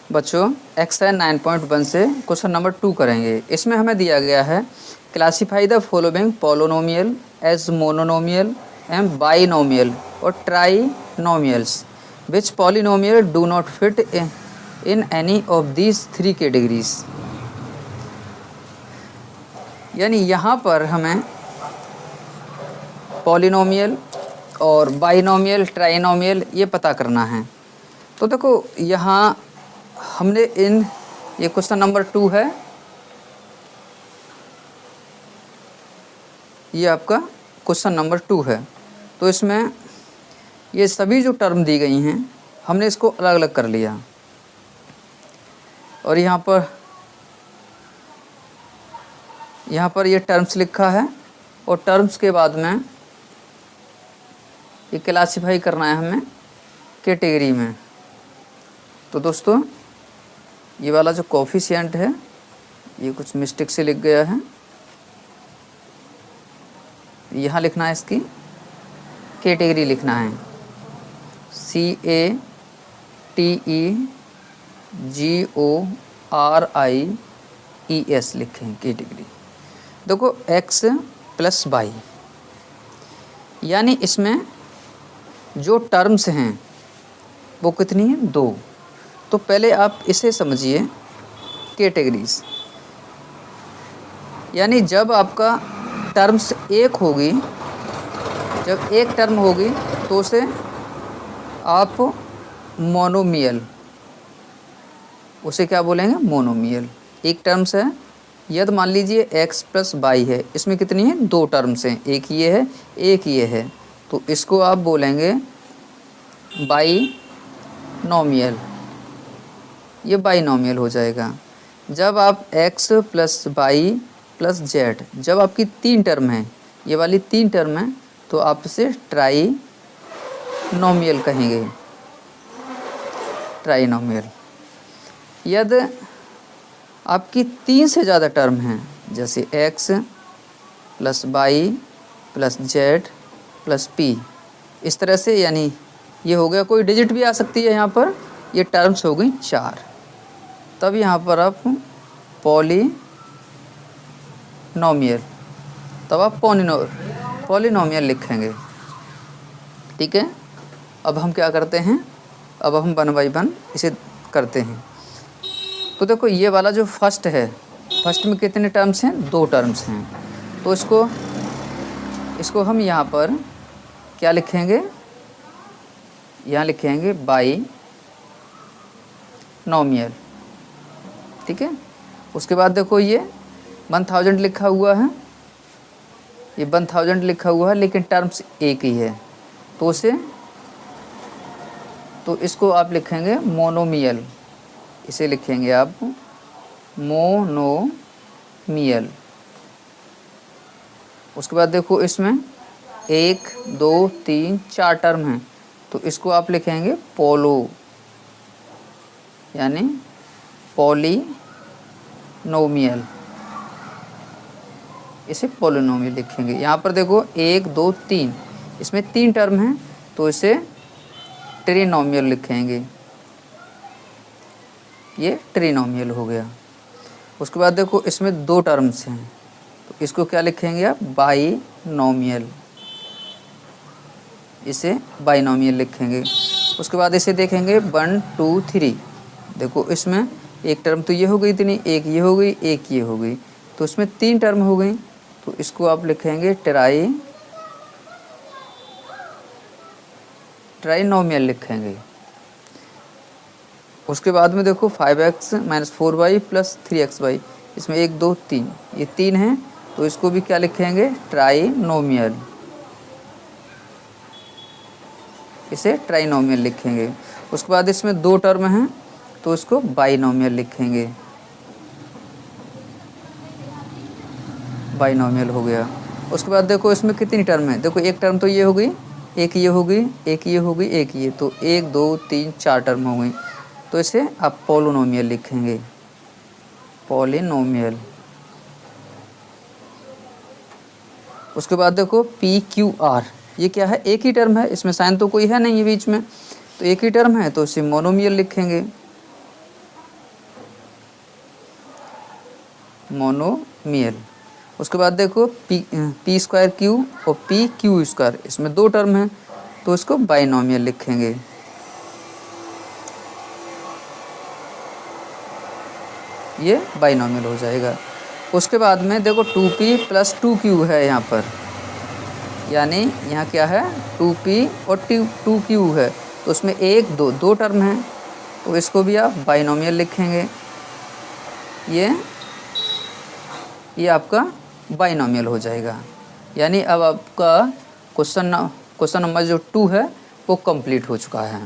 बच्चों एक्सरसाइज 9.1 से question number 2 करेंगे। इसमें हमें दिया गया है classify the following polynomial as monomial and binomial और trinomials which polynomial do not fit in any of these 3 categories. यानी यहाँ पर हमें पॉलिनोमियल और बाइनोमियल ट्राइनोमियल ये पता करना है। तो देखो यहाँ हमने ये क्वेश्चन नंबर 2 है, ये आपका क्वेश्चन नंबर 2 है। तो इसमें ये सभी जो टर्म दी गई हैं हमने इसको अलग अलग कर लिया और यहाँ पर ये टर्म्स लिखा है और टर्म्स के बाद में ये क्लासीफाई करना है हमें कैटेगरी में। तो दोस्तों ये वाला जो कोफिशिएंट है ये कुछ मिस्टेक से लिख गया है, यहाँ लिखना है इसकी कैटेगरी लिखना है CATEGORIES लिखें कैटेगरी। देखो x प्लस वाई यानी इसमें जो टर्म्स हैं वो कितनी है 2। तो पहले आप इसे समझिए कैटेगरीज, यानी जब आपका टर्म्स एक होगी, जब एक टर्म होगी तो उसे आप मोनोमियल, उसे क्या बोलेंगे मोनोमियल। एक टर्म्स है, यदि मान लीजिए x प्लस वाई है, इसमें कितनी है 2 टर्म्स हैं, एक ये है एक ये है, तो इसको आप बोलेंगे बाइनोमियल, ये बाइनोमियल हो जाएगा। जब आप x plus Y plus Z, जब आपकी 3 टर्म है, ये वाली 3 टर्म है, तो आप इसे ट्राइनोमियल कहेंगे, ट्राइनोमियल। यदि आपकी 3 से ज़्यादा टर्म हैं, जैसे x plus Y plus Z plus P, इस तरह से, यानी ये हो गया, कोई डिजिट भी आ सकती है यहाँ पर, ये टर्म्स हो गई 4, तब यहाँ पर आप पॉलिनोमियल, तब आप पॉलिनोमियल लिखेंगे। ठीक है, अब हम क्या करते हैं, अब हम 1 बाई 1 इसे करते हैं। तो देखो ये वाला जो फर्स्ट है, फर्स्ट में कितने टर्म्स हैं 2 टर्म्स हैं, तो इसको हम यहाँ पर क्या लिखेंगे, यहाँ लिखेंगे बाइनोमियल। ठीक है, उसके बाद देखो ये 1000 लिखा हुआ है, ये 1000 लिखा हुआ है, लेकिन टर्म्स एक ही है, तो इसको आप लिखेंगे मोनोमियल, इसे लिखेंगे आप मोनोमियल। उसके बाद देखो इसमें 1 2 3 4 टर्म हैं, तो इसको आप लिखेंगे पोलो, यानी पॉलिनोमियल, इसे पॉलिनोमियल लिखेंगे। यहाँ पर देखो 1 2 3, इसमें 3 टर्म हैं, तो इसे ट्रिनोमियल लिखेंगे, ये ट्रिनोमियल हो गया। उसके बाद देखो इसमें 2 टर्म्स हैं, तो इसको क्या लिखेंगे आप बाइनोमियल, इसे बाइनोमियल लिखेंगे। उसके बाद इसे देखेंगे 1 2 3, देखो इसमें एक टर्म तो ये हो गई इतनी, एक ये हो गई, एक ये हो गई, तो इसमें 3 टर्म हो गई, तो इसको आप लिखेंगे ट्राइनोमियल लिखेंगे। उसके बाद में देखो 5x minus 4y plus 3xy, इसमें 1 2 3, ये 3 हैं, तो इसको भी क्या लिखेंगे ट्राइनोमियल, इसे ट्राइनोमियल लिखेंगे। उसके बाद इसमें 2 टर्म हैं, तो इसको बाइनोमियल लिखेंगे, बाइनोमियल हो गया। उसके बाद देखो इसमें कितनी टर्म है, देखो एक टर्म तो ये हो गई, एक ये हो गई, एक ये हो गई, एक ये, तो 1 2 3 4 टर्म हो गई, तो इसे आप पॉलिनोमियल लिखेंगे, पॉलिनोमियल। उसके बाद देखो PQR, ये क्या है, एक ही टर्म है, इसमें साइन तो कोई है नहीं है बीच में, तो एक ही टर्म है, तो इसे मोनोमियल लिखेंगे। मोनोमियल। उसके बाद देखो पी स्क्वायर क्यू और पी क्यू स्क्वायर, इसमें दो टर्म हैं तो इसको बाइनोमियल लिखेंगे। ये बाइनोमियल हो जाएगा। उसके बाद में देखो 2p + 2q है यहाँ पर, यानी यहाँ क्या है 2p और 2q है, तो उसमें एक दो टर्म हैं तो इसको भी आप बाइनोमियल लिखेंगे। ये आपका बाइनोमियल हो जाएगा। यानी अब आपका क्वेश्चन नंबर जो 2 है वो कंप्लीट हो चुका है।